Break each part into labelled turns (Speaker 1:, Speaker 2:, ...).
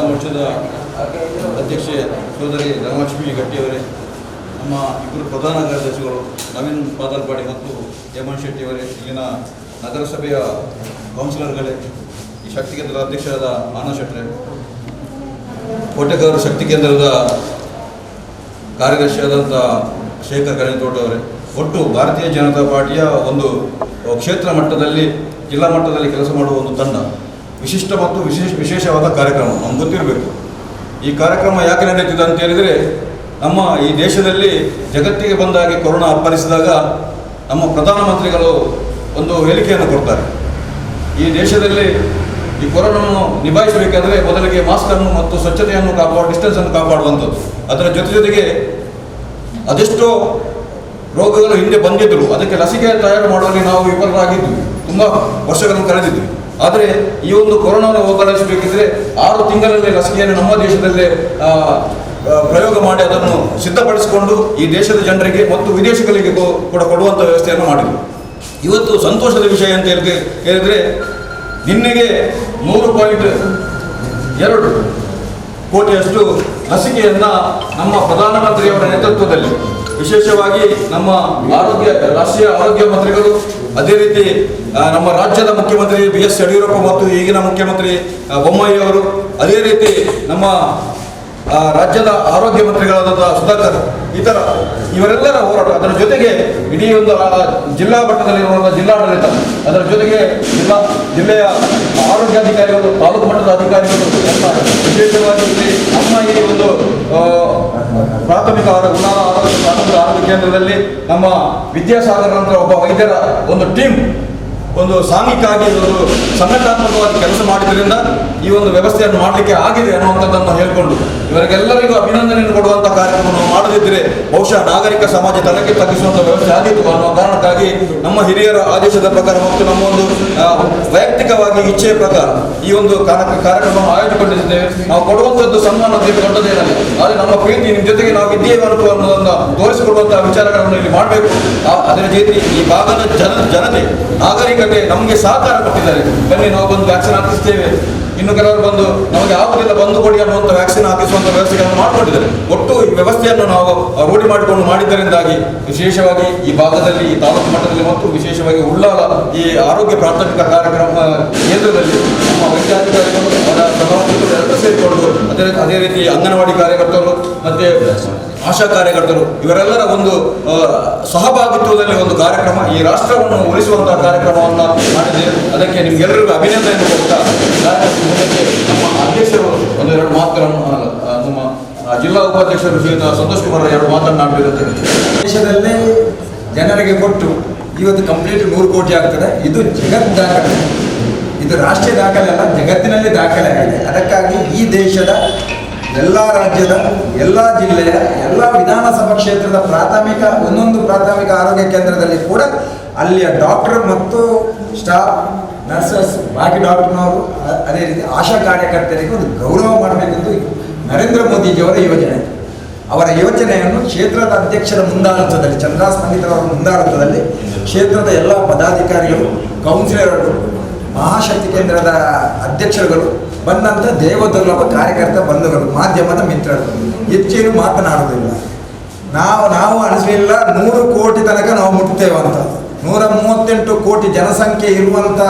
Speaker 1: ಮೋರ್ಚಾದ ಅಧ್ಯಕ್ಷೆ ಸೋದರಿ ಧನಲಕ್ಷ್ಮಿ ಗಟ್ಟಿಯವರೇ, ನಮ್ಮ ಇಬ್ಬರು ಪ್ರಧಾನ ಕಾರ್ಯದರ್ಶಿಗಳು ನವೀನ್ ಪಾದಲ್ಪಾಡಿ ಮತ್ತು ಹೇಮಂತ್ ಶೆಟ್ಟಿಯವರೇ, ಇಲ್ಲಿನ ನಗರಸಭೆಯ ಕೌನ್ಸಿಲರ್ಗಳೇ, ಈ ಶಕ್ತಿ ಕೇಂದ್ರದ ಅಧ್ಯಕ್ಷರಾದ ಆನಂದ್ ಶೆಟ್ಟರೆ, ಕೋಟೆಗಾರ ಶಕ್ತಿ ಕೇಂದ್ರದ ಕಾರ್ಯದರ್ಶಿಯಾದಂಥ ಶೇಖರ್ ಗಣೇತೋಟವರೇ, ಒಟ್ಟು ಭಾರತೀಯ ಜನತಾ ಪಾರ್ಟಿಯ ಒಂದು ಕ್ಷೇತ್ರ ಮಟ್ಟದಲ್ಲಿ ಜಿಲ್ಲಾ ಮಟ್ಟದಲ್ಲಿ ಕೆಲಸ ಮಾಡುವ ಒಂದು ತಂಡ, ವಿಶಿಷ್ಟ ಮತ್ತು ವಿಶೇಷವಾದ ಕಾರ್ಯಕ್ರಮ ನಮ್ಗೆ ಗೊತ್ತಿರಬೇಕು. ಈ ಕಾರ್ಯಕ್ರಮ ಯಾಕೆ ನಡೆಯುತ್ತಿದೆ ಅಂತ ಹೇಳಿದರೆ, ನಮ್ಮ ಈ ದೇಶದಲ್ಲಿ ಜಗತ್ತಿಗೆ ಬಂದಾಗಿ ಕೊರೋನಾ ಅಪ್ಪಳಿಸಿದಾಗ ನಮ್ಮ ಪ್ರಧಾನಮಂತ್ರಿಗಳು ಒಂದು ಹೇಳಿಕೆಯನ್ನು ಕೊಡ್ತಾರೆ. ಈ ದೇಶದಲ್ಲಿ ಈ ಕೊರೋನಾವನ್ನು ನಿಭಾಯಿಸಬೇಕಾದರೆ ಮೊದಲಿಗೆ ಮಾಸ್ಕನ್ನು ಮತ್ತು ಸ್ವಚ್ಛತೆಯನ್ನು ಡಿಸ್ಟೆನ್ಸನ್ನು ಕಾಪಾಡುವಂಥದ್ದು. ಅದರ ಜೊತೆಗೆ ಅದೆಷ್ಟೋ ರೋಗಗಳು ಹಿಂದೆ ಬಂದಿದ್ದರು, ಅದಕ್ಕೆ ಲಸಿಕೆ ತಯಾರು ಮಾಡುವಲ್ಲಿ ನಾವು ವಿಫಲರಾಗಿದ್ವಿ, ತುಂಬ ವರ್ಷಗಳನ್ನು ಕಳೆದಿದ್ವಿ. ಆದರೆ ಈ ಒಂದು ಕೊರೋನಾವನ್ನು ಹೋಗಲಾಡಿಸಬೇಕಿದ್ರೆ 6 ತಿಂಗಳಲ್ಲಿ ಲಸಿಕೆಯನ್ನು ನಮ್ಮ ದೇಶದಲ್ಲೇ ಪ್ರಯೋಗ ಮಾಡಿ ಅದನ್ನು ಸಿದ್ಧಪಡಿಸಿಕೊಂಡು ಈ ದೇಶದ ಜನರಿಗೆ ಮತ್ತು ವಿದೇಶಿಗಳಿಗೆ ಕೂಡ ಕೊಡುವಂಥ ವ್ಯವಸ್ಥೆಯನ್ನು ಮಾಡಿದರು. ಇವತ್ತು ಸಂತೋಷದ ವಿಷಯ ಅಂತ ಹೇಳಿದರೆ, ನಿನ್ನೆಗೆ 3.2 ಕೋಟಿಯಷ್ಟು ಲಸಿಕೆಯನ್ನು ನಮ್ಮ ಪ್ರಧಾನಮಂತ್ರಿಯವರ ನೇತೃತ್ವದಲ್ಲಿ, ವಿಶೇಷವಾಗಿ ನಮ್ಮ ರಾಷ್ಟ್ರೀಯ ಆರೋಗ್ಯ ಮಂತ್ರಿಗಳು, ಅದೇ ರೀತಿ ನಮ್ಮ ರಾಜ್ಯದ ಮುಖ್ಯಮಂತ್ರಿ BS ಯಡಿಯೂರಪ್ಪ ಮತ್ತು ಈಗಿನ ಮುಖ್ಯಮಂತ್ರಿ ಬೊಮ್ಮಾಯಿ ಅವರು, ಅದೇ ರೀತಿ ನಮ್ಮ ರಾಜ್ಯದ ಆರೋಗ್ಯ ಮಂತ್ರಿಗಳಾದ ಸುಧಾಕರ್, ಇವರೆಲ್ಲರ ಹೋರಾಟ, ಅದರ ಜೊತೆಗೆ ಇಡೀ ಒಂದು ಜಿಲ್ಲಾ ಮಟ್ಟದಲ್ಲಿರುವಂಥ ಜಿಲ್ಲಾಡಳಿತ, ಅದರ ಜೊತೆಗೆ ಜಿಲ್ಲೆಯ ಆರೋಗ್ಯಾಧಿಕಾರಿಗಳು, ತಾಲೂಕು ಮಟ್ಟದ ಅಧಿಕಾರಿಗಳು, ವಿಶೇಷವಾಗಿ ನಮ್ಮ ಈ ಒಂದು ಪ್ರಾಥಮಿಕ ಆರೋಗ್ಯ ಕೇಂದ್ರದಲ್ಲಿ ನಮ್ಮ ವಿದ್ಯಾಸಾಗರ್ ನಂತರ ಒಬ್ಬ ವೈದ್ಯರ ಒಂದು ಟೀಮ್ ಒಂದು ಸಾಂಘಿಕವಾಗಿ ಒಂದು ಸಂಘಟನಾತ್ಮಕವಾಗಿ ಕೆಲಸ ಮಾಡಿದ್ರಿಂದ ಈ ಒಂದು ವ್ಯವಸ್ಥೆಯನ್ನು ಮಾಡಲಿಕ್ಕೆ ಆಗಿದೆ ಅನ್ನುವಂಥದ್ದನ್ನು ಹೇಳಿಕೊಂಡು ಇವರಿಗೆಲ್ಲರಿಗೂ ಅಭಿನಂದನೆಯನ್ನು ಕೊಡುವಂಥ ಕಾರ್ಯಕ್ರಮ ನಾವು ಮಾಡದಿದ್ದರೆ ಬಹುಶಃ ನಾಗರಿಕ ಸಮಾಜ ತನಗೆ ತಗ್ಗಿಸುವಂಥ ವ್ಯವಸ್ಥೆ ಆಗಿತ್ತು ಅನ್ನುವ ಕಾರಣಕ್ಕಾಗಿ ನಮ್ಮ ಹಿರಿಯರ ಆದೇಶದ ಪ್ರಕಾರ ಮತ್ತು ನಮ್ಮ ಒಂದು ವೈಯಕ್ತಿಕವಾಗಿ ಇಚ್ಛೆಯ ಪ್ರಕಾರ ಈ ಒಂದು ಕಾರ್ಯಕ್ರಮವನ್ನು ಆಯೋಜಿಸಿಕೊಂಡಿದ್ದೇವೆ. ನಾವು ಕೊಡುವಂಥದ್ದು ಸನ್ಮಾನ ದೊಡ್ಡದೇನಲ್ಲ, ಆದರೆ ನಮ್ಮ ಪ್ರೀತಿ ನಿಮ್ಮ ಜೊತೆಗೆ ನಾವು ಇದ್ದೇವೆ ಅನ್ನೋದನ್ನು ತೋರಿಸಿಕೊಡುವಂಥ ವಿಚಾರಗಳನ್ನು ಇಲ್ಲಿ ಮಾಡಬೇಕು. ಅದರ ಜೊತೆ ಈ ಭಾಗದ ಜನತೆ ನಾಗರಿಕತೆ ನಮಗೆ ಸಹಕಾರ ಕೊಟ್ಟಿದ್ದಾರೆ. ಬನ್ನಿ ನಾವು ಬಂದು ವ್ಯಾಕ್ಸಿನ್ ಹಾಕಿಸ್ತೇವೆ, ಇನ್ನು ಕೆಲವರು ಬಂದು ನಮಗೆ ಆಗುವುದಿಲ್ಲ ಬಂದು ಕೊಡಿ ಅನ್ನುವಂಥ ವ್ಯಾಕ್ಸಿನ್ ಹಾಕಿಸುವಂಥ ವ್ಯವಸ್ಥೆಗಳನ್ನು ಮಾಡಿಕೊಂಡಿದ್ದಾರೆ. ಒಟ್ಟು ಈ ವ್ಯವಸ್ಥೆಯನ್ನು ನಾವು ರೂಢಿ ಮಾಡಿಕೊಂಡು ಮಾಡಿದ್ದರಿಂದಾಗಿ ವಿಶೇಷವಾಗಿ ಈ ಭಾಗದಲ್ಲಿ, ಈ ತಾಲೂಕು ಮಟ್ಟದಲ್ಲಿ ಮತ್ತು ವಿಶೇಷವಾಗಿ ಉಳ್ಳಾಲ ಈ ಆರೋಗ್ಯ ಪ್ರಾಥಮಿಕ ಕಾರ್ಯಕ್ರಮ ಕೇಂದ್ರದಲ್ಲಿ ನಮ್ಮ ವೈದ್ಯಾಧಿಕಾರಿಗಳು, ಅವರ ಸಭಾಪತಿಗಳು ಎಲ್ಲರೂ ಸೇರಿಕೊಂಡು, ಅದೇ ರೀತಿ ಅಂಗನವಾಡಿ ಕಾರ್ಯಕರ್ತರು ಮತ್ತು ಆಶಾ ಕಾರ್ಯಕರ್ತರು ಇವರೆಲ್ಲರ ಒಂದು ಸಹಭಾಗಿತ್ವದಲ್ಲಿ ಒಂದು ಕಾರ್ಯಕ್ರಮ, ಈ ರಾಷ್ಟ್ರವನ್ನು ಉಳಿಸುವಂತಹ ಕಾರ್ಯಕ್ರಮವನ್ನು ಮಾಡಿದ್ದೇವೆ. ಅದಕ್ಕೆ ನಿಮ್ಗೆಲ್ಲರಿಗೂ ಅಭಿನಂದನೆ ಕೊಡ್ತಾ ನಮ್ಮ ಅಧ್ಯಕ್ಷರು ಒಂದೆರಡು ಮಾತುಗಳನ್ನು, ನಮ್ಮ ಜಿಲ್ಲಾ ಉಪಾಧ್ಯಕ್ಷರು ಶ್ರೀಯುತ ಸಂತೋಷ್ ಕುಮಾರ್ 2 ಮಾತನಾಡಬೇಕು.
Speaker 2: ದೇಶದಲ್ಲೇ ಜನರಿಗೆ ಕೊಟ್ಟು ಇವತ್ತು ಕಂಪ್ಲೀಟ್ 100 ಕೋಟಿ ಆಗ್ತದೆ. ಇದು ಜಗತ್ ದಾಖಲೆ, ಇದು ರಾಷ್ಟ್ರೀಯ ದಾಖಲೆ ಅಲ್ಲ, ಜಗತ್ತಿನಲ್ಲಿ ದಾಖಲೆ ಆಗಿದೆ. ಅದಕ್ಕಾಗಿ ಈ ದೇಶದ ಎಲ್ಲ ರಾಜ್ಯದ, ಎಲ್ಲ ಜಿಲ್ಲೆಯ, ಎಲ್ಲ ವಿಧಾನಸಭಾ ಕ್ಷೇತ್ರದ ಒಂದೊಂದು ಪ್ರಾಥಮಿಕ ಆರೋಗ್ಯ ಕೇಂದ್ರದಲ್ಲಿ ಕೂಡ ಅಲ್ಲಿಯ ಡಾಕ್ಟರ್ ಮತ್ತು ಸ್ಟಾಫ್, ನರ್ಸಸ್, ಬಾಕಿ ಡಾಕ್ಟರ್ನವರು, ಅದೇ ರೀತಿ ಆಶಾ ಕಾರ್ಯಕರ್ತರಿಗೆ ಒಂದು ಗೌರವ ಮಾಡಬೇಕೆಂದು ನರೇಂದ್ರ ಮೋದಿಜಿಯವರ ಯೋಜನೆ. ಅವರ ಯೋಜನೆಯನ್ನು ಕ್ಷೇತ್ರದ ಅಧ್ಯಕ್ಷರ ಮುಂದಾಳತ್ವದಲ್ಲಿ, ಚಂದ್ರಾಸ್ ಪಂಡಿತರವರ ಮುಂದಾಳತ್ವದಲ್ಲಿ ಕ್ಷೇತ್ರದ ಎಲ್ಲ ಪದಾಧಿಕಾರಿಗಳು, ಕೌನ್ಸಿಲರ್ಗಳು, ಮಹಾಶಕ್ತಿ ಕೇಂದ್ರದ ಅಧ್ಯಕ್ಷರುಗಳು, ಬಂದಂಥ ದೇವದುರ್ಲಭ ಕಾರ್ಯಕರ್ತ ಬಂಧುಗಳು, ಮಾಧ್ಯಮದ ಮಿತ್ರರು ಹೆಚ್ಚೇನು ಮಾತನಾಡುವುದಿಲ್ಲ. ನಾವು ಅನಿಸಲಿಲ್ಲ 100 ಕೋಟಿ ತನಕ ನಾವು ಮುಟ್ತೇವೆ ಅಂತ. 138 ಕೋಟಿ ಜನಸಂಖ್ಯೆ ಇರುವಂಥ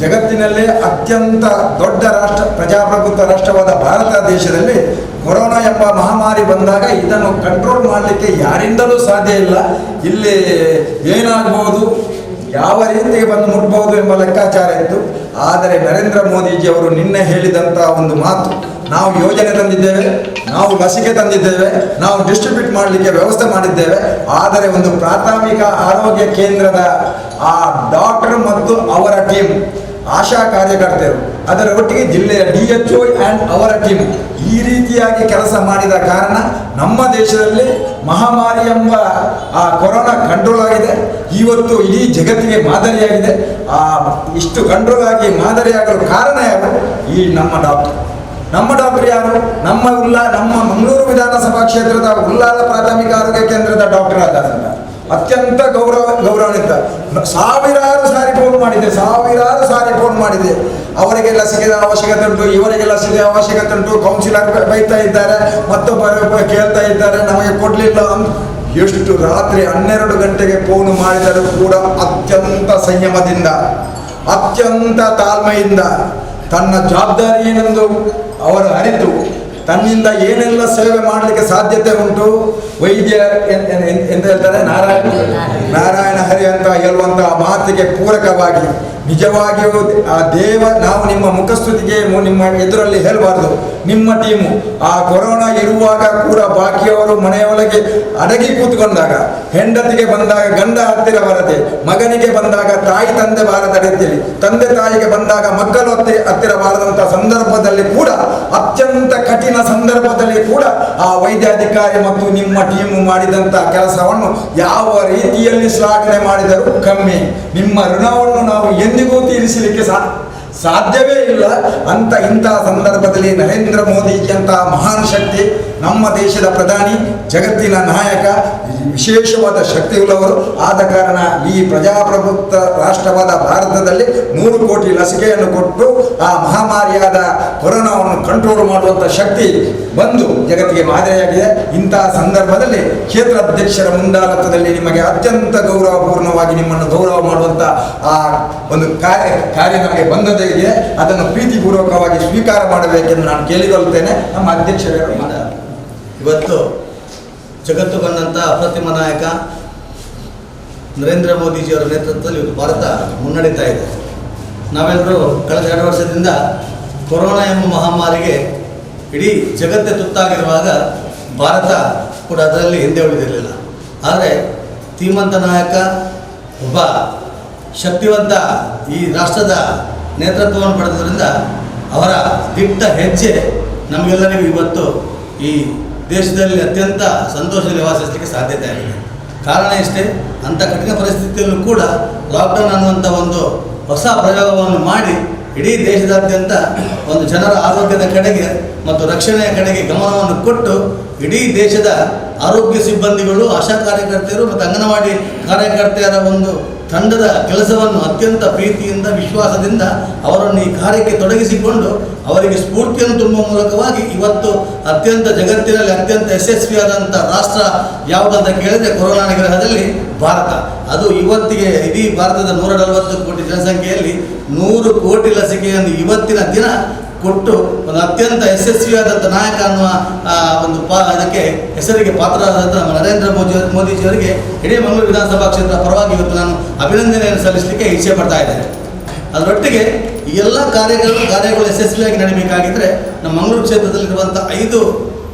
Speaker 2: ಜಗತ್ತಿನಲ್ಲೇ ಅತ್ಯಂತ ದೊಡ್ಡ ರಾಷ್ಟ್ರ, ಪ್ರಜಾಪ್ರಭುತ್ವ ರಾಷ್ಟ್ರವಾದ ಭಾರತ ದೇಶದಲ್ಲಿ ಕೊರೋನಾ ಎಂಬ ಮಹಾಮಾರಿ ಬಂದಾಗ ಇದನ್ನು ಕಂಟ್ರೋಲ್ ಮಾಡಲಿಕ್ಕೆ ಯಾರಿಂದಲೂ ಸಾಧ್ಯ ಇಲ್ಲ. ಇಲ್ಲಿ ಏನಾಗಬಹುದು, ಯಾವ ರೀತಿಗೆ ಬಂದು ಮುಟ್ಬಹುದು ಎಂಬ ಲೆಕ್ಕಾಚಾರ ಇತ್ತು. ಆದರೆ ನರೇಂದ್ರ ಮೋದಿಜಿಯವರು ನಿನ್ನೆ ಹೇಳಿದಂಥ ಒಂದು ಮಾತು, ನಾವು ಯೋಜನೆ ತಂದಿದ್ದೇವೆ, ನಾವು ಲಸಿಕೆ ತಂದಿದ್ದೇವೆ, ನಾವು ಡಿಸ್ಟ್ರಿಬ್ಯೂಟ್ ಮಾಡಲಿಕ್ಕೆ ವ್ಯವಸ್ಥೆ ಮಾಡಿದ್ದೇವೆ, ಆದರೆ ಒಂದು ಪ್ರಾಥಮಿಕ ಆರೋಗ್ಯ ಕೇಂದ್ರದ ಆ ಡಾಕ್ಟರ್ ಮತ್ತು ಅವರ ಟೀಮ್, ಆಶಾ ಕಾರ್ಯಕರ್ತರು, ಅದರ ಒಟ್ಟಿಗೆ ಜಿಲ್ಲೆಯ DHO ಆ್ಯಂಡ್ ಅವರ ಟೀಮ್ ಈ ರೀತಿಯಾಗಿ ಕೆಲಸ ಮಾಡಿದ ಕಾರಣ ನಮ್ಮ ದೇಶದಲ್ಲಿ ಮಹಾಮಾರಿ ಎಂಬ ಆ ಕೊರೋನಾ ಕಂಟ್ರೋಲ್ ಆಗಿದೆ. ಇವತ್ತು ಇಡೀ ಜಗತ್ತಿಗೆ ಮಾದರಿಯಾಗಿದೆ. ಇಷ್ಟು ಕಂಟ್ರೋಲ್ ಆಗಿ ಮಾದರಿಯಾಗಲು ಕಾರಣ ಯಾರು? ಈ ನಮ್ಮ ಡಾಕ್ಟರ್ ಯಾರು? ನಮ್ಮ ಮಂಗಳೂರು ವಿಧಾನಸಭಾ ಕ್ಷೇತ್ರದ ಉಳ್ಳಾಲ ಪ್ರಾಥಮಿಕ ಆರೋಗ್ಯ ಕೇಂದ್ರದ ಡಾಕ್ಟರ್ ಆದಂಥ ಅತ್ಯಂತ ಗೌರವನಿಂದ ಸಾವಿರಾರು ಸಾರಿ ಫೋನ್ ಮಾಡಿದೆ. ಅವರಿಗೆ ಲಸಿಕೆ ಅವಶ್ಯಕತೆ ಉಂಟು, ಇವರಿಗೆ ಲಸಿಕೆ ಅವಶ್ಯಕತೆ ಉಂಟು, ಕೌನ್ಸಿಲರ್ ಬೈತಾ ಇದ್ದಾರೆ, ಮತ್ತೊಬ್ಬರು ಕೇಳ್ತಾ ಇದ್ದಾರೆ, ನಮಗೆ ಕೊಡಲಿಲ್ಲ ಅಂತ. ಎಷ್ಟು ರಾತ್ರಿ 12 ಗಂಟೆಗೆ ಫೋನ್ ಮಾಡಿದರೂ ಕೂಡ ಅತ್ಯಂತ ಸಂಯಮದಿಂದ, ಅತ್ಯಂತ ತಾಳ್ಮೆಯಿಂದ ತನ್ನ ಜವಾಬ್ದಾರಿ ಏನೆಂದು ಅವರು ಅರಿತು ತನ್ನಿಂದ ಏನೆಲ್ಲ ಸೇವೆ ಮಾಡಲಿಕ್ಕೆ ಸಾಧ್ಯತೆ ಉಂಟು. ವೈದ್ಯ ಎಂತ ಹೇಳ್ತಾರೆ, ನಾರಾಯಣ ಹರಿ ಅಂತ ಹೇಳುವಂಥ ಮಾತಿಗೆ ಪೂರಕವಾಗಿ ನಿಜವಾಗಿಯೂ ಆ ನಾವು ನಿಮ್ಮ ಮುಖಸ್ತುತಿಗೆ ನಿಮ್ಮ ಎದುರಲ್ಲಿ ಹೇಳಬಾರ್ದು. ನಿಮ್ಮ ಟೀಮು ಆ ಕೊರೋನಾ ಇರುವಾಗ ಕೂಡ ಬಾಕಿಯವರು ಮನೆಯೊಳಗೆ ಅಡಗಿ ಕೂತ್ಕೊಂಡಾಗ, ಹೆಂಡತಿಗೆ ಬಂದಾಗ ಗಂಡ ಹತ್ತಿರ ಬರದೆ, ಮಗನಿಗೆ ಬಂದಾಗ ತಾಯಿ ತಂದೆ ಬಾರದ ರೀತಿಯಲ್ಲಿ, ತಂದೆ ತಾಯಿಗೆ ಬಂದಾಗ ಮಕ್ಕಳು ಹತ್ತಿರ ಬಾರದಂಥ ಸಂದರ್ಭದಲ್ಲಿ ಕೂಡ, ಅತ್ಯಂತ ಕಠಿಣ ಸಂದರ್ಭದಲ್ಲಿ ಕೂಡ ಆ ವೈದ್ಯಾಧಿಕಾರಿ ಮತ್ತು ನಿಮ್ಮ ಟೀಮು ಮಾಡಿದಂಥ ಕೆಲಸವನ್ನು ಯಾವ ರೀತಿಯಲ್ಲಿ ಶ್ಲಾಘನೆ ಮಾಡಿದರೂ ಕಮ್ಮಿ. ನಿಮ್ಮ ಋಣವನ್ನು ನಾವು ಎಂದಿಗೂ ತೀರಿಸಲಿಕ್ಕೆ ಸಾಧ್ಯವೇ ಇಲ್ಲ ಅಂತ. ಇಂತಹ ಸಂದರ್ಭದಲ್ಲಿ ನರೇಂದ್ರ ಮೋದಿಜಿಯಂಥ ಮಹಾನ್ ಶಕ್ತಿ, ನಮ್ಮ ದೇಶದ ಪ್ರಧಾನಿ, ಜಗತ್ತಿನ ನಾಯಕ, ವಿಶೇಷವಾದ ಶಕ್ತಿಯುಳ್ಳವರು ಆದ ಕಾರಣ ಈ ಪ್ರಜಾಪ್ರಭುತ್ವ ರಾಷ್ಟ್ರವಾದ ಭಾರತದಲ್ಲಿ 100 ಕೋಟಿ ಲಸಿಕೆಯನ್ನು ಕೊಟ್ಟು ಆ ಮಹಾಮಾರಿಯಾದ ಕೊರೋನಾವನ್ನು ಕಂಟ್ರೋಲ್ ಮಾಡುವಂಥ ಶಕ್ತಿ ಬಂದು ಜಗತ್ತಿಗೆ ಮಾದರಿಯಾಗಿದೆ. ಇಂತಹ ಸಂದರ್ಭದಲ್ಲಿ ಕ್ಷೇತ್ರ ಅಧ್ಯಕ್ಷರ ಮುಂದಾಳತ್ವದಲ್ಲಿ ನಿಮಗೆ ಅತ್ಯಂತ ಗೌರವಪೂರ್ಣವಾಗಿ ನಿಮ್ಮನ್ನು ಗೌರವ ಮಾಡುವಂಥ ಆ ಒಂದು ಕಾರ್ಯ ನಮಗೆ ಬಂದದೇ ಇದೆ. ಅದನ್ನು ಪ್ರೀತಿಪೂರ್ವಕವಾಗಿ ಸ್ವೀಕಾರ ಮಾಡಬೇಕೆಂದು ನಾನು ಕೇಳಿಕೊಳ್ಳುತ್ತೇನೆ. ನಮ್ಮ ಅಧ್ಯಕ್ಷರು
Speaker 3: ಇವತ್ತು ಜಗತ್ತು ಕಂಡಂಥ ಅಪ್ರತಿಮ ನಾಯಕ ನರೇಂದ್ರ ಮೋದಿಜಿಯವರ ನೇತೃತ್ವದಲ್ಲಿ ಇವತ್ತು ಭಾರತ ಮುನ್ನಡೀತಾ ಇದೆ. ನಾವೆಲ್ಲರೂ ಕಳೆದ 2 ವರ್ಷದಿಂದ ಕೊರೋನಾ ಎಂಬ ಮಹಾಮಾರಿಗೆ ಇಡೀ ಜಗತ್ತೇ ತುತ್ತಾಗಿರುವಾಗ ಭಾರತ ಕೂಡ ಅದರಲ್ಲಿ ಹಿಂದೆ ಉಳಿದಿರಲಿಲ್ಲ. ಆದರೆ ಧೀಮಂತ ನಾಯಕ, ಒಬ್ಬ ಶಕ್ತಿವಂತ ಈ ರಾಷ್ಟ್ರದ ನೇತೃತ್ವವನ್ನು ಪಡೆದುದರಿಂದ ಅವರ ದಿಟ್ಟ ಹೆಜ್ಜೆ ನಮಗೆಲ್ಲರಿಗೂ ಇವತ್ತು ಈ ದೇಶದಲ್ಲಿ ಅತ್ಯಂತ ಸಂತೋಷದಲ್ಲಿ ವಾಸಿಸಲಿಕ್ಕೆ ಸಾಧ್ಯತೆ ಆಗಿದೆ. ಕಾರಣ ಇಷ್ಟೇ, ಅಂಥ ಕಠಿಣ ಪರಿಸ್ಥಿತಿಯಲ್ಲೂ ಕೂಡ ಲಾಕ್ಡೌನ್ ಅನ್ನುವಂಥ ಒಂದು ಹೊಸ ಪ್ರಯೋಗವನ್ನು ಮಾಡಿ ಇಡೀ ದೇಶದಾದ್ಯಂತ ಒಂದು ಜನರ ಆರೋಗ್ಯದ ಕಡೆಗೆ ಮತ್ತು ರಕ್ಷಣೆಯ ಕಡೆಗೆ ಗಮನವನ್ನು ಕೊಟ್ಟು ಇಡೀ ದೇಶದ ಆರೋಗ್ಯ ಸಿಬ್ಬಂದಿಗಳು, ಆಶಾ ಕಾರ್ಯಕರ್ತೆಯರು ಮತ್ತು ಅಂಗನವಾಡಿ ಕಾರ್ಯಕರ್ತೆಯರ ಒಂದು ತಂಡದ ಕೆಲಸವನ್ನು ಅತ್ಯಂತ ಪ್ರೀತಿಯಿಂದ, ವಿಶ್ವಾಸದಿಂದ ಅವರನ್ನು ಈ ಕಾರ್ಯಕ್ಕೆ ತೊಡಗಿಸಿಕೊಂಡು ಅವರಿಗೆ ಸ್ಫೂರ್ತಿಯನ್ನು ತುಂಬುವ ಮೂಲಕವಾಗಿ ಇವತ್ತು ಅತ್ಯಂತ ಜಗತ್ತಿನಲ್ಲಿ ಅತ್ಯಂತ ಯಶಸ್ವಿಯಾದಂಥ ರಾಷ್ಟ್ರ ಯಾವುದಂತ ಕೇಳಿದರೆ ಕೊರೋನಾ ನಿಗ್ರಹದಲ್ಲಿ ಭಾರತ. ಅದು ಇವತ್ತಿಗೆ ಇಡೀ ಭಾರತದ 140 ಕೋಟಿ ಜನಸಂಖ್ಯೆಯಲ್ಲಿ 100 ಕೋಟಿ ಲಸಿಕೆಯನ್ನು ಇವತ್ತಿನ ದಿನ ಕೊಟ್ಟು ಒಂದು ಅತ್ಯಂತ ಯಶಸ್ವಿಯಾದಂಥ ನಾಯಕ ಅನ್ನುವ ಒಂದು ಅದಕ್ಕೆ ಹೆಸರಿಗೆ ಪಾತ್ರರಾದಂಥ ನಮ್ಮ ನರೇಂದ್ರ ಮೋದಿಜಿಯವರಿಗೆ ಇಡೀ ಮಂಗಳೂರು ವಿಧಾನಸಭಾ ಕ್ಷೇತ್ರ ಪರವಾಗಿ ಇವತ್ತು ನಾನು ಅಭಿನಂದನೆಯನ್ನು ಸಲ್ಲಿಸಲಿಕ್ಕೆ ಇಚ್ಛೆ ಪಡ್ತಾ ಇದ್ದೇನೆ. ಅದರೊಟ್ಟಿಗೆ ಈ ಎಲ್ಲ ಕಾರ್ಯಗಳು ಯಶಸ್ವಿಯಾಗಿ ನಡೀಬೇಕಾಗಿದ್ದರೆ ನಮ್ಮ ಮಂಗಳೂರು ಕ್ಷೇತ್ರದಲ್ಲಿರುವಂಥ 5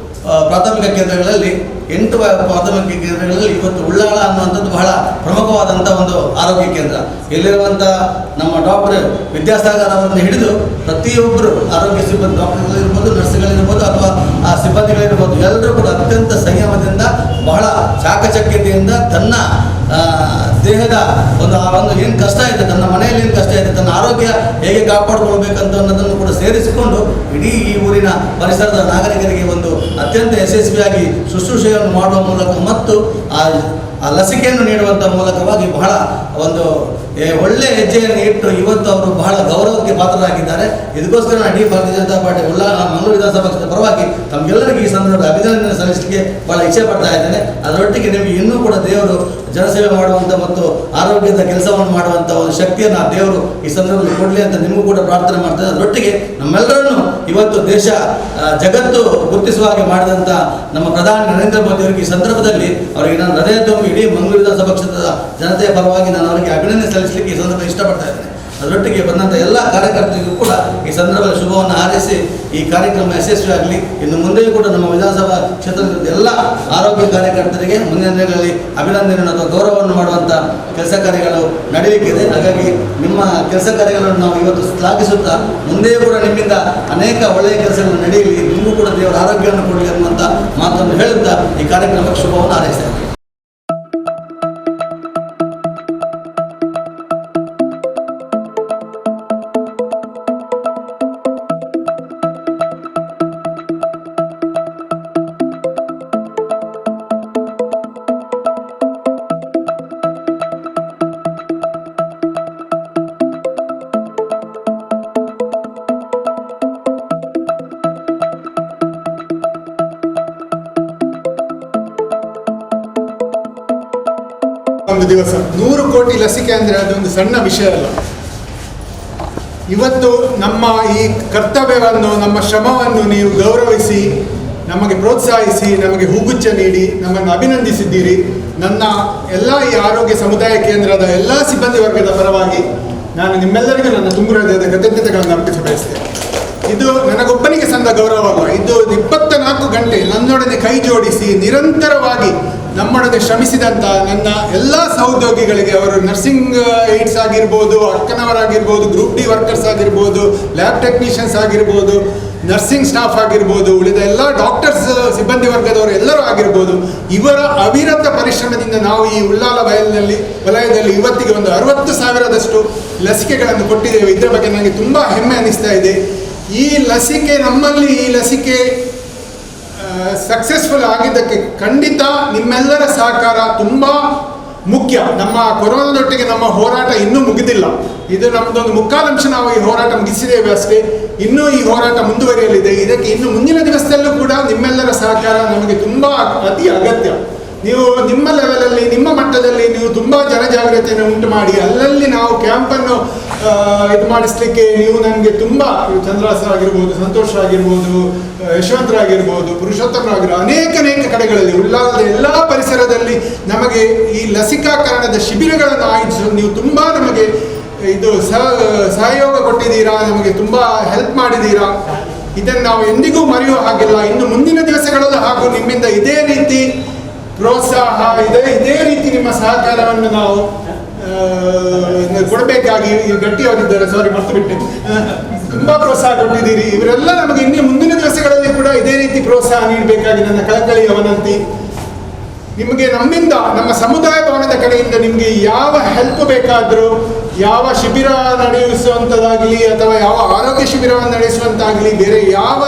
Speaker 3: ಪ್ರಾಥಮಿಕ ಕೇಂದ್ರಗಳಲ್ಲಿ 8 ಪ್ರಾಥಮಿಕ ಕೇಂದ್ರಗಳಲ್ಲಿ ಇವತ್ತು ಉಳ್ಳಾಳ ಅನ್ನುವಂಥದ್ದು ಬಹಳ ಪ್ರಮುಖವಾದಂಥ ಒಂದು ಆರೋಗ್ಯ ಕೇಂದ್ರ. ಇಲ್ಲಿರುವಂಥ ನಮ್ಮ ಡಾಕ್ಟರ್ ವಿದ್ಯಾಸಾಗರ್ ಅವರನ್ನು ಹಿಡಿದು ಪ್ರತಿಯೊಬ್ಬರು ಆರೋಗ್ಯ ಸಿಬ್ಬಂದಿ, ಡಾಕ್ಟರ್ಗಳಿರ್ಬೋದು, ನರ್ಸ್ಗಳಿರ್ಬೋದು ಅಥವಾ ಆ ಸಿಬ್ಬಂದಿಗಳಿರ್ಬೋದು, ಎಲ್ಲರೂ ಕೂಡ ಅತ್ಯಂತ ಸಂಯಮದಿಂದ, ಬಹಳ ಚಾಕಚಕ್ಯತೆಯಿಂದ ತನ್ನ ದೇಹದ ಒಂದು ಏನು ಕಷ್ಟ ಇದೆ, ತನ್ನ ಮನೆಯಲ್ಲಿ ಏನು ಕಷ್ಟ ಇದೆ, ತನ್ನ ಆರೋಗ್ಯ ಹೇಗೆ ಕಾಪಾಡಿಕೊಳ್ಬೇಕಂತ ಅನ್ನೋದನ್ನು ಕೂಡ ಸೇರಿಸಿಕೊಂಡು ಇಡೀ ಈ ಊರಿನ ಪರಿಸರದ ನಾಗರಿಕರಿಗೆ ಒಂದು ಅತ್ಯಂತ ಯಶಸ್ವಿಯಾಗಿ ಶುಶ್ರೂಷೆಯನ್ನು ಮಾಡುವ ಮೂಲಕ ಮತ್ತು ಆ ಲಸಿಕೆಯನ್ನು ನೀಡುವಂಥ ಮೂಲಕವಾಗಿ ಬಹಳ ಒಂದು ಒಳ್ಳೆ ಹೆಜ್ಜೆಯನ್ನು ಇಟ್ಟು ಇವತ್ತು ಅವರು ಬಹಳ ಗೌರವಕ್ಕೆ ಪಾತ್ರರಾಗಿದ್ದಾರೆ. ಇದಕ್ಕೋಸ್ಕರ ನಾನು ಇಡೀ ಭಾರತೀಯ ಜನತಾ ಪಾರ್ಟಿ ಮಂಗಳೂರು ವಿಧಾನಸಭಾ ಕ್ಷೇತ್ರದ ಪರವಾಗಿ ತಮಗೆಲ್ಲರಿಗೂ ಈ ಸಂದರ್ಭದಲ್ಲಿ ಅಭಿನಂದನೆ ಸಲ್ಲಿಸಲಿಕ್ಕೆ ಬಹಳ ಇಚ್ಛೆ ಪಡ್ತಾ ಇದ್ದೇನೆ. ಅದರೊಟ್ಟಿಗೆ ನಿಮಗೆ ಇನ್ನೂ ಕೂಡ ದೇವರು ಜನಸೇವೆ ಮಾಡುವಂಥ ಮತ್ತು ಆರೋಗ್ಯದ ಕೆಲಸವನ್ನು ಮಾಡುವಂಥ ಒಂದು ಶಕ್ತಿಯನ್ನು ಆ ದೇವರು ಈ ಸಂದರ್ಭದಲ್ಲಿ ಕೊಡಲಿ ಅಂತ ನಿಮಗೂ ಕೂಡ ಪ್ರಾರ್ಥನೆ ಮಾಡ್ತೇನೆ. ಅದರೊಟ್ಟಿಗೆ ನಮ್ಮೆಲ್ಲರನ್ನು ಇವತ್ತು ದೇಶ ಜಗತ್ತು ಗುರುತಿಸುವ ಹಾಗೆ ಮಾಡಿದಂಥ ನಮ್ಮ ಪ್ರಧಾನಿ ನರೇಂದ್ರ ಮೋದಿ ಅವರಿಗೆ ಈ ಸಂದರ್ಭದಲ್ಲಿ ಅವರಿಗೆ ನಾನು ಹೃದಯ ತುಂಬಿ ಇಡೀ ಮಂಗಳೂರು ವಿಧಾನಸಭಾ ಕ್ಷೇತ್ರದ ಜನತೆಯ ಪರವಾಗಿ ನಾನು ಅವರಿಗೆ ಅಭಿನಂದನೆ ಸಲ್ಲಿಸಲಿಕ್ಕೆ ಈ ಸಂದರ್ಭದಲ್ಲಿ ಇಷ್ಟಪಡ್ತಾ ಇದ್ದೇನೆ. ಅದರೊಟ್ಟಿಗೆ ಬಂದಂಥ ಎಲ್ಲ ಕಾರ್ಯಕರ್ತರಿಗೂ ಕೂಡ ಈ ಸಂದರ್ಭದಲ್ಲಿ ಶುಭವನ್ನು ಹಾರೈಸಿ ಈ ಕಾರ್ಯಕ್ರಮ ಯಶಸ್ವಿಯಾಗಲಿ. ಇನ್ನು ಮುಂದೆಯೂ ಕೂಡ ನಮ್ಮ ವಿಧಾನಸಭಾ ಕ್ಷೇತ್ರದ ಎಲ್ಲ ಆರೋಗ್ಯ ಕಾರ್ಯಕರ್ತರಿಗೆ ಮುಂದಿನ ದಿನಗಳಲ್ಲಿ ಅಭಿನಂದನೆಯನ್ನು ಅಥವಾ ಗೌರವವನ್ನು ಮಾಡುವಂಥ ಕೆಲಸ ಕಾರ್ಯಗಳು ನಡೀಲಿಕ್ಕಿದೆ. ಹಾಗಾಗಿ ನಿಮ್ಮ ಕೆಲಸ ಕಾರ್ಯಗಳನ್ನು ನಾವು ಇವತ್ತು ಶ್ಲಾಘಿಸುತ್ತಾ ಮುಂದೆಯೂ ಕೂಡ ನಿಮ್ಮಿಂದ ಅನೇಕ ಒಳ್ಳೆಯ ಕೆಲಸಗಳು ನಡೆಯಲಿ, ನಿಮಗೂ ಕೂಡ ದೇವರ ಆರೋಗ್ಯವನ್ನು ಕೊಡಲಿ ಅನ್ನುವಂಥ ಮಾತನ್ನು ಹೇಳುತ್ತಾ ಈ ಕಾರ್ಯಕ್ರಮಕ್ಕೆ ಶುಭವನ್ನು ಹಾರೈಸ್ತೇನೆ.
Speaker 4: ಒಂದು ದಿವಸ 100 ಕೋಟಿ ಲಸಿಕೆ ಅಂದರೆ ಅದೊಂದು ಸಣ್ಣ ವಿಷಯ ಅಲ್ಲ. ಇವತ್ತು ನಮ್ಮ ಈ ಕರ್ತವ್ಯವನ್ನು, ನಮ್ಮ ಶ್ರಮವನ್ನು ನೀವು ಗೌರವಿಸಿ, ನಮಗೆ ಪ್ರೋತ್ಸಾಹಿಸಿ, ನಮಗೆ ಹೂಗುಚ್ಛ ನೀಡಿ ನಮ್ಮನ್ನು ಅಭಿನಂದಿಸಿದ್ದೀರಿ. ನನ್ನ ಎಲ್ಲ ಈ ಆರೋಗ್ಯ ಸಮುದಾಯ ಕೇಂದ್ರದ ಎಲ್ಲ ಸಿಬ್ಬಂದಿ ವರ್ಗದ ಪರವಾಗಿ ನಾನು ನಿಮ್ಮೆಲ್ಲರಿಗೂ ನನ್ನ ತುಂಬು ಹೃದಯದ ಕೃತಜ್ಞತೆಗಳನ್ನು ಅರ್ಪಿಸ ಬಯಸ್ತೇನೆ. ಇದು ನನಗೊಬ್ಬನಿಗೆ ಸಂದ ಗೌರವ ಅಲ್ಲ, ಇದು 24 ಗಂಟೆ ನನ್ನೊಡನೆ ಕೈ ಜೋಡಿಸಿ ನಿರಂತರವಾಗಿ ನಮ್ಮೊಡನೆ ಶ್ರಮಿಸಿದಂಥ ನನ್ನ ಎಲ್ಲ ಸಹೋದ್ಯೋಗಿಗಳಿಗೆ, ಅವರು ನರ್ಸಿಂಗ್ ಏಡ್ಸ್ ಆಗಿರ್ಬೋದು, ಅಕ್ಕನವರಾಗಿರ್ಬೋದು, ಗ್ರೂಪ್ ಡಿ ವರ್ಕರ್ಸ್ ಆಗಿರ್ಬೋದು, ಲ್ಯಾಬ್ ಟೆಕ್ನಿಷಿಯನ್ಸ್ ಆಗಿರ್ಬೋದು, ನರ್ಸಿಂಗ್ ಸ್ಟಾಫ್ ಆಗಿರ್ಬೋದು, ಉಳಿದ ಎಲ್ಲ ಡಾಕ್ಟರ್ಸ್ ಸಿಬ್ಬಂದಿ ವರ್ಗದವರು ಎಲ್ಲರೂ ಆಗಿರ್ಬೋದು, ಇವರ ಅವಿರತ ಪರಿಶ್ರಮದಿಂದ ನಾವು ಈ ಉಳ್ಳಾಲ ವಲಯದಲ್ಲಿ ಇವತ್ತಿಗೆ ಒಂದು 60,000ದಷ್ಟು ಲಸಿಕೆಗಳನ್ನು ಕೊಟ್ಟಿದ್ದೇವೆ. ಇದರ ಬಗ್ಗೆ ನನಗೆ ತುಂಬ ಹೆಮ್ಮೆ ಅನ್ನಿಸ್ತಾ ಇದೆ. ಈ ಲಸಿಕೆ ಸಕ್ಸಸ್ಫುಲ್ ಆಗಿದ್ದಕ್ಕೆ ಖಂಡಿತ ನಿಮ್ಮೆಲ್ಲರ ಸಹಕಾರ ತುಂಬ ಮುಖ್ಯ. ನಮ್ಮ ಕೊರೋನಾದೊಟ್ಟಿಗೆ ನಮ್ಮ ಹೋರಾಟ ಇನ್ನೂ ಮುಗಿದಿಲ್ಲ. ಇದು ನಮ್ಮದೊಂದು ಮುಕ್ಕಾಲಂಶ ನಾವು ಈ ಹೋರಾಟ ಮುಗಿಸಿದ್ದೇವೆ ಅಷ್ಟೇ. ಇನ್ನೂ ಈ ಹೋರಾಟ ಮುಂದುವರಿಯಲಿದೆ. ಇದಕ್ಕೆ ಇನ್ನು ಮುಂದಿನ ದಿವಸದಲ್ಲೂ ಕೂಡ ನಿಮ್ಮೆಲ್ಲರ ಸಹಕಾರ ನಮಗೆ ತುಂಬ ಅತಿ ಅಗತ್ಯ. ನೀವು ನಿಮ್ಮ ಲೆವೆಲಲ್ಲಿ, ನಿಮ್ಮ ಮಟ್ಟದಲ್ಲಿ ನೀವು ತುಂಬ ಜನಜಾಗೃತಿಯನ್ನು ಉಂಟು ಮಾಡಿ ಅಲ್ಲಲ್ಲಿ ನಾವು ಕ್ಯಾಂಪನ್ನು ಇದು ಮಾಡಿಸ್ಲಿಕ್ಕೆ ನೀವು ನನಗೆ ತುಂಬ, ಚಂದ್ರಾಸ ಆಗಿರ್ಬೋದು, ಸಂತೋಷ್ ಆಗಿರ್ಬೋದು, ಯಶವಂತರಾಗಿರ್ಬೋದು, ಪುರುಷೋತ್ತಮರಾಗಿರ್ಬೋದು, ಅನೇಕ ಕಡೆಗಳಲ್ಲಿ ಉಳ್ಳಾಲದ ಎಲ್ಲ ಪರಿಸರದಲ್ಲಿ ನಮಗೆ ಈ ಲಸಿಕಾಕರಣದ ಶಿಬಿರಗಳನ್ನು ಆಯೋಜಿಸಲು ನೀವು ತುಂಬ ನಮಗೆ ಇದು ಸಹಯೋಗ ಕೊಟ್ಟಿದ್ದೀರಾ, ನಮಗೆ ತುಂಬ ಹೆಲ್ಪ್ ಮಾಡಿದ್ದೀರಾ. ಇದನ್ನು ನಾವು ಎಂದಿಗೂ ಮರೆಯುವ ಹಾಗಿಲ್ಲ. ಇನ್ನು ಮುಂದಿನ ದಿವಸಗಳಲ್ಲೂ ಹಾಗೂ ನಿಮ್ಮಿಂದ ಇದೇ ರೀತಿ ಪ್ರೋತ್ಸಾಹ, ಇದೇ ರೀತಿ ನಿಮ್ಮ ಸಹಕಾರವನ್ನು ನಾವು ಕೊಡಬೇಕಾಗಿ ಗಟ್ಟಿಯವರಿದ್ದಾರೆ, ಸಾರಿ ಮರ್ತು ಬಿಟ್ಟೆ, ತುಂಬ ಪ್ರೋತ್ಸಾಹ ಕೊಟ್ಟಿದ್ದೀರಿ. ಇವರೆಲ್ಲ ನಮಗೆ ಇನ್ನು ಮುಂದಿನ ದಿವಸಗಳಲ್ಲಿ ಕೂಡ ಇದೇ ರೀತಿ ಪ್ರೋತ್ಸಾಹ ನೀಡಬೇಕಾಗಿ ನನ್ನ ಕಳಕಳಿಯ ವಿನಂತಿ. ನಿಮಗೆ ನಮ್ಮಿಂದ, ನಮ್ಮ ಸಮುದಾಯ ಭವನದ ಕಡೆಯಿಂದ ನಿಮಗೆ ಯಾವ ಹೆಲ್ಪ್ ಬೇಕಾದರೂ, ಯಾವ ಶಿಬಿರ ನಡೆಸುವಂಥದ್ದಾಗಲಿ ಅಥವಾ ಯಾವ ಆರೋಗ್ಯ ಶಿಬಿರವನ್ನು ನಡೆಸುವಂತಾಗಲಿ, ಬೇರೆ ಯಾವ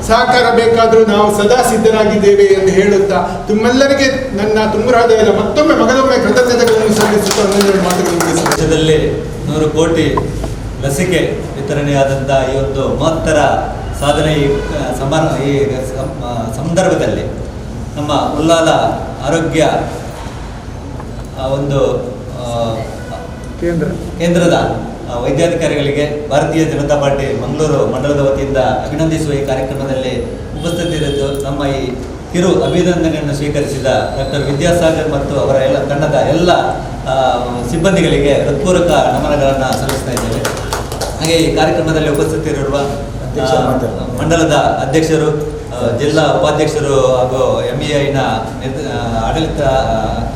Speaker 4: ಸಹಕಾರ ಬೇಕಾದರೂ ನಾವು ಸದಾ ಸಿದ್ಧರಾಗಿದ್ದೇವೆ ಎಂದು ಹೇಳುತ್ತಾ ನಿಮ್ಮೆಲ್ಲರಿಗೆ ನನ್ನ ತುಂಬ ಹೃದಯದ ಮಗದೊಮ್ಮೆ ಕೃತಜ್ಞತೆಗಳನ್ನು ಸಲ್ಲಿಸುತ್ತಾ ಒಂದೆರಡು ಮಾತುಗಳನ್ನು
Speaker 5: ದೇಶದಲ್ಲಿ 100 ಕೋಟಿ ಲಸಿಕೆ ವಿತರಣೆಯಾದಂಥ ಈ ಒಂದು ಮಹತ್ತರ ಸಾಧನೆ ಈ ಸಂದರ್ಭದಲ್ಲಿ ನಮ್ಮ ಉಳ್ಳಾಲ ಆರೋಗ್ಯ ಒಂದು ಕೇಂದ್ರದ ವೈದ್ಯಾಧಿಕಾರಿಗಳಿಗೆ ಭಾರತೀಯ ಜನತಾ ಪಾರ್ಟಿ ಮಂಗಳೂರು ಮಂಡಲದ ವತಿಯಿಂದ ಅಭಿನಂದಿಸುವ ಈ ಕಾರ್ಯಕ್ರಮದಲ್ಲಿ ಉಪಸ್ಥಿತರಿದ್ದು ನಮ್ಮ ಈ ಕಿರು ಅಭಿನಂದನೆಯನ್ನು ಸ್ವೀಕರಿಸಿದ ಡಾಕ್ಟರ್ ವಿದ್ಯಾಸಾಗರ್ ಮತ್ತು ಅವರ ಎಲ್ಲ ತಂಡದ ಎಲ್ಲ ಸಿಬ್ಬಂದಿಗಳಿಗೆ ಹೃತ್ಪೂರ್ವಕ ನಮನಗಳನ್ನು ಸಲ್ಲಿಸ್ತಾ ಇದ್ದೇವೆ. ಹಾಗೆ ಈ ಕಾರ್ಯಕ್ರಮದಲ್ಲಿ ಉಪಸ್ಥಿತರಿರುವ ಮಂಡಲದ ಅಧ್ಯಕ್ಷರು, ಜಿಲ್ಲಾ ಉಪಾಧ್ಯಕ್ಷರು ಹಾಗೂ MEIನ ಆಡಳಿತ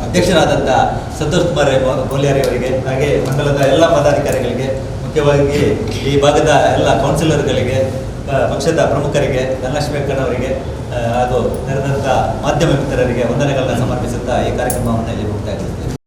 Speaker 5: ಅಧ್ಯಕ್ಷರಾದಂಥ ಸಂತೋಷ್ ಕುಮಾರ್ ಬೋಲ್ಯಾರಿ ಅವರಿಗೆ, ಹಾಗೆ ಮಂಡಲದ ಎಲ್ಲ ಪದಾಧಿಕಾರಿಗಳಿಗೆ, ಮುಖ್ಯವಾಗಿ ಈ ಭಾಗದ ಎಲ್ಲ ಕೌನ್ಸಿಲರ್ಗಳಿಗೆ, ಪಕ್ಷದ ಪ್ರಮುಖರಿಗೆ, ಧನಲಕ್ಷ್ಮಿ ಅಕ್ಕನವರಿಗೆ ಹಾಗೂ ನೆರೆದಂಥ ಮಾಧ್ಯಮ ಮಿತ್ರರಿಗೆ ವಂದನೆಗಳನ್ನು ಸಮರ್ಪಿಸುತ್ತಾ ಈ ಕಾರ್ಯಕ್ರಮವನ್ನು ಇಲ್ಲಿ ಮುಕ್ತಾಯಗೊಳಿಸುತ್ತೇವೆ.